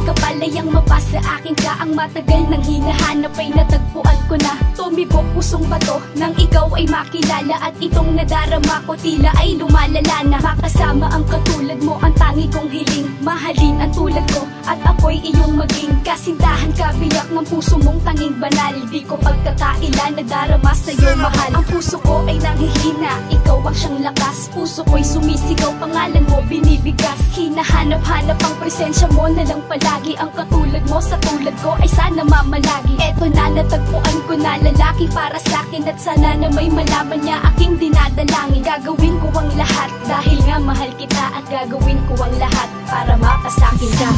kapalayang mapasa akin ka. Ang matagal nang hinahanap ay natagpuan ko na. Tumibok pusong bato nang ikaw ay makilala. At itong nadarama ko tila ay lumalala na. Makasama ang katulad mo ang tangi kong hiling. Mahalin ang tulad ko at ako'y iyong maging kasintahan. Kabiyak ng puso mong tanging banal. Di ko pagkakaila nadarama sa'yo mahal. Ang puso ko ay nanghihina, ikaw ang siyang lakas. Puso ko'y sumisigaw, pangalan mo binibigas. Hinahanap-hanap ang presensya mo na lang palagi. Ang katulad mo sa tulad ko ay sana mamalagi. Eto na natagpuan ko na lalaki para sa'kin. At sana na may malaman niya aking dinadalangin. Gagawin ko ang lahat dahil nga mahal kita. At gagawin ko ang lahat para mapasakin ka.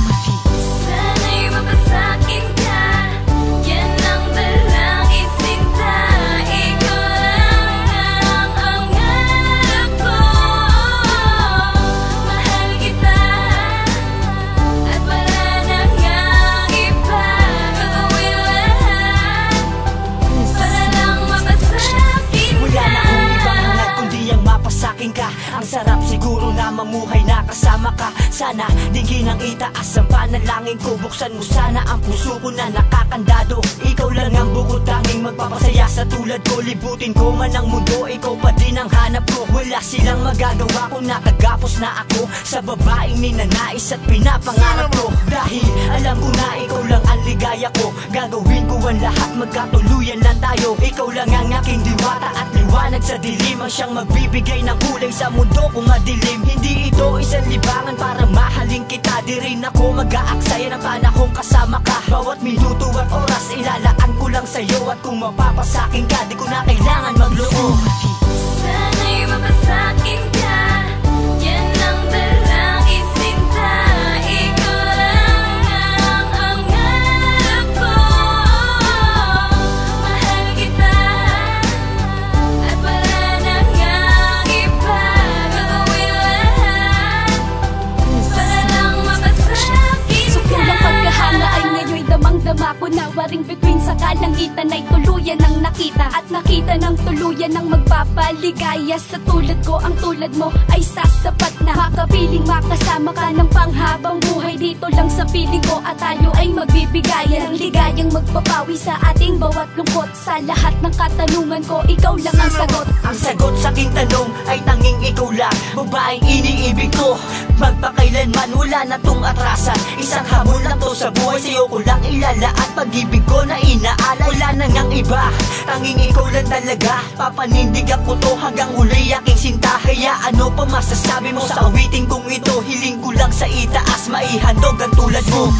Sana'y mapasakin ka, yan ang dalangin sinta. Ikaw lang ang hanap ko. Mahal kita at wala nang iba. Gagawin lahat para lang mapasakin ka. Wala na akong ibang hangat kundi ang mapasakin ka. Ang sarap siguro na mamuhay na kasama ka. Sana dinggin ang itaas ang panalangin ko. Buksan mo sana ang puso ko na nakakandado. Ikaw lang ang bukod tanging magpapasaya sa tulad ko. Libutin ko man ang mundo, ikaw pa din ang hanap ko. Wala silang magagawa kung nakagapos na ako sa babaeng ninanais at pinapangarap ko. Dahil alam ko na ikaw lang ang ligaya ko. Gagawin ko ang lahat, magkatuluyan lang tayo. Ikaw lang ang aking diwata at liwanag sa dilim. Ang siyang magbibigay ng kulay sa mundo kung madilim. Hindi ito isang libangan para mahalin kita. Di rin ako mag-aaksaya ng panahon kasama ka. Bawat minuto at oras ilalaan ko lang sa'yo. At kung mapapasakin ka, di ko na kailangan magloob. Sana'y mapasakin ka, yan ang dalangin sinta. Ikaw lang ang hanap ko. Mahal kita at wala nang iba. Gagawin lahat para lang mapasakin So ka. kung ang pagkahanga ay ngayon'y damang-dama ko na. Waring bituin sa kalangitan ay tuluyan ang nakita. At nakita ng tuluyan ang magpapaligaya. Sa tulad ko, ang tulad mo ay sasapat na. Makapiling makasama ka ng panghabang buhay. Dito lang sa piling ko at tayo ay magbibigayan. Ang ligayang magpapawi sa ating bawat lungkot. Sa lahat ng katanungan ko, ikaw lang ang sagot. Ang sagot sa aking tanong ay tanging ikaw lang. Babaeng iniibig ko, magpakailanman wala na tong atrasan. Isang hamon lang to sa buhay, sa'yo ko lang ilalaan. Pag-ibig ko na inaalay, wala na ngang iba. Tanging ikaw lang talaga, papanindigan ko to hanggang huli aking sinta. Kaya ano pa masasabi mo sa awitin kong ito? Hiling ko lang sa itaas, maihandog ang tulad mo.